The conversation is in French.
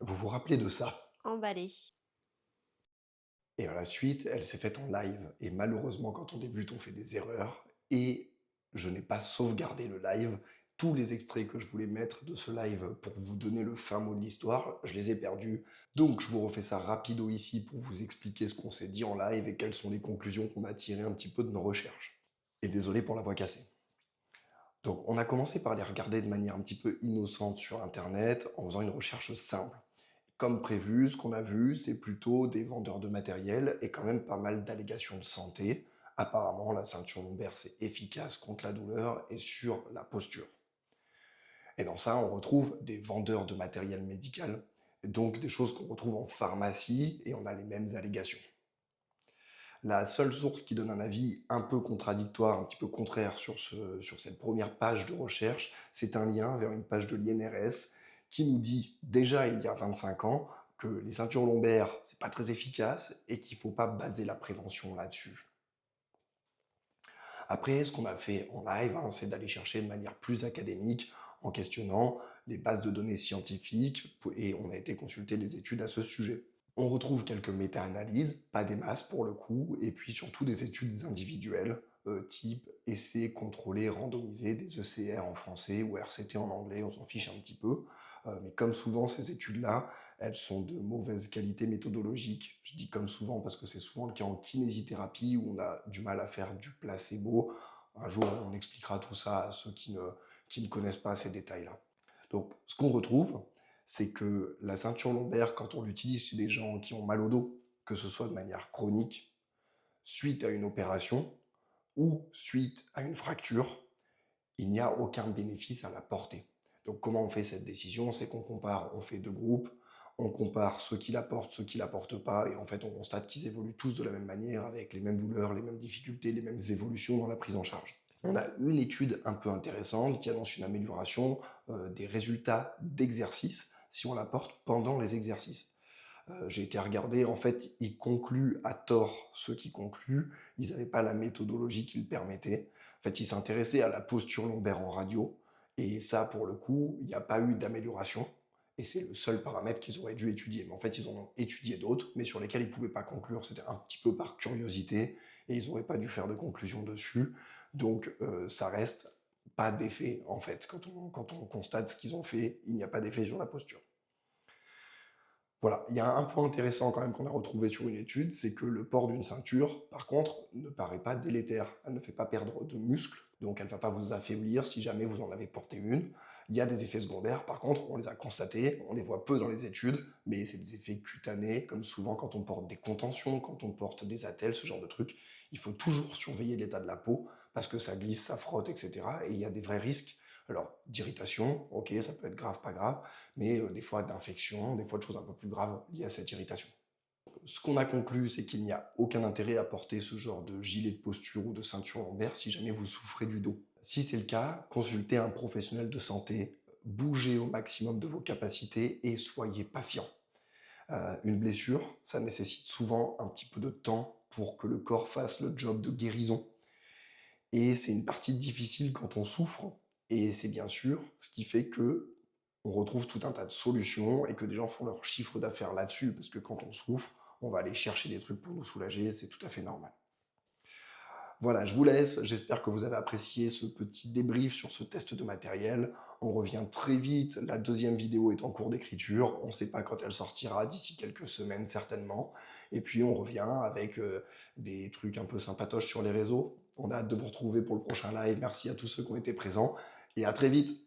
Vous vous rappelez de ça? Emballé. Et à la suite, elle s'est faite en live et malheureusement, quand on débute, on fait des erreurs et je n'ai pas sauvegardé le live. Tous les extraits que je voulais mettre de ce live pour vous donner le fin mot de l'histoire, je les ai perdus. Donc je vous refais ça rapido ici pour vous expliquer ce qu'on s'est dit en live et quelles sont les conclusions qu'on a tirées un petit peu de nos recherches. Et désolé pour la voix cassée. Donc on a commencé par les regarder de manière un petit peu innocente sur internet en faisant une recherche simple. Comme prévu, ce qu'on a vu, c'est plutôt des vendeurs de matériel et quand même pas mal d'allégations de santé. Apparemment, la ceinture lombaire, c'est efficace contre la douleur et sur la posture. Et dans ça, on retrouve des vendeurs de matériel médical, donc des choses qu'on retrouve en pharmacie et on a les mêmes allégations. La seule source qui donne un avis un peu contradictoire, un petit peu contraire sur cette première page de recherche, c'est un lien vers une page de l'INRS qui nous dit déjà il y a 25 ans que les ceintures lombaires, c'est pas très efficace et qu'il faut pas baser la prévention là-dessus. Après, ce qu'on a fait en live, hein, c'est d'aller chercher de manière plus académique en questionnant les bases de données scientifiques et on a été consulter les études à ce sujet. On retrouve quelques méta-analyses, pas des masses pour le coup, et puis surtout des études individuelles, type essais contrôlés randomisés, des ECR en français ou RCT en anglais, on s'en fiche un petit peu. Mais comme souvent, ces études-là, elles sont de mauvaise qualité méthodologique. Je dis comme souvent parce que c'est souvent le cas en kinésithérapie où on a du mal à faire du placebo. Un jour, on expliquera tout ça à ceux qui ne connaissent pas ces détails-là. Donc, ce qu'on retrouve, c'est que la ceinture lombaire, quand on l'utilise chez des gens qui ont mal au dos, que ce soit de manière chronique, suite à une opération ou suite à une fracture, il n'y a aucun bénéfice à la porter. Donc comment on fait cette décision? C'est qu'on compare, on fait deux groupes, on compare ceux qui la portent, ceux qui la portent pas, et en fait on constate qu'ils évoluent tous de la même manière, avec les mêmes douleurs, les mêmes difficultés, les mêmes évolutions dans la prise en charge. On a une étude un peu intéressante qui annonce une amélioration des résultats d'exercice si on la porte pendant les exercices. J'ai été regarder, en fait, ils concluent à tort ceux qui concluent, ils n'avaient pas la méthodologie qui le permettait. En fait, ils s'intéressaient à la posture lombaire en radio, et ça, pour le coup, il n'y a pas eu d'amélioration, et c'est le seul paramètre qu'ils auraient dû étudier. Mais en fait, ils en ont étudié d'autres, mais sur lesquels ils ne pouvaient pas conclure, c'était un petit peu par curiosité, et ils n'auraient pas dû faire de conclusion dessus. Donc, ça reste pas d'effet, en fait. Quand on constate ce qu'ils ont fait, il n'y a pas d'effet sur la posture. Voilà, il y a un point intéressant quand même qu'on a retrouvé sur une étude, c'est que le port d'une ceinture, par contre, ne paraît pas délétère. Elle ne fait pas perdre de muscle, donc elle ne va pas vous affaiblir si jamais vous en avez porté une. Il y a des effets secondaires, par contre, on les a constatés, on les voit peu dans les études, mais c'est des effets cutanés, comme souvent quand on porte des contentions, quand on porte des attelles, ce genre de trucs. Il faut toujours surveiller l'état de la peau, parce que ça glisse, ça frotte, etc. Et il y a des vrais risques. Alors, d'irritation, ok, ça peut être grave, pas grave, mais des fois d'infection, des fois de choses un peu plus graves liées à cette irritation. Ce qu'on a conclu, c'est qu'il n'y a aucun intérêt à porter ce genre de gilet de posture ou de ceinture lombaire si jamais vous souffrez du dos. Si c'est le cas, consultez un professionnel de santé, bougez au maximum de vos capacités et soyez patient. Une blessure, ça nécessite souvent un petit peu de temps pour que le corps fasse le job de guérison. Et c'est une partie difficile quand on souffre, et c'est bien sûr ce qui fait que on retrouve tout un tas de solutions et que des gens font leur chiffre d'affaires là-dessus, parce que quand on souffre, on va aller chercher des trucs pour nous soulager, c'est tout à fait normal. Voilà, je vous laisse, j'espère que vous avez apprécié ce petit débrief sur ce test de matériel. On revient très vite, la deuxième vidéo est en cours d'écriture, on ne sait pas quand elle sortira, d'ici quelques semaines certainement. Et puis on revient avec des trucs un peu sympatoches sur les réseaux. On a hâte de vous retrouver pour le prochain live, merci à tous ceux qui ont été présents, et à très vite.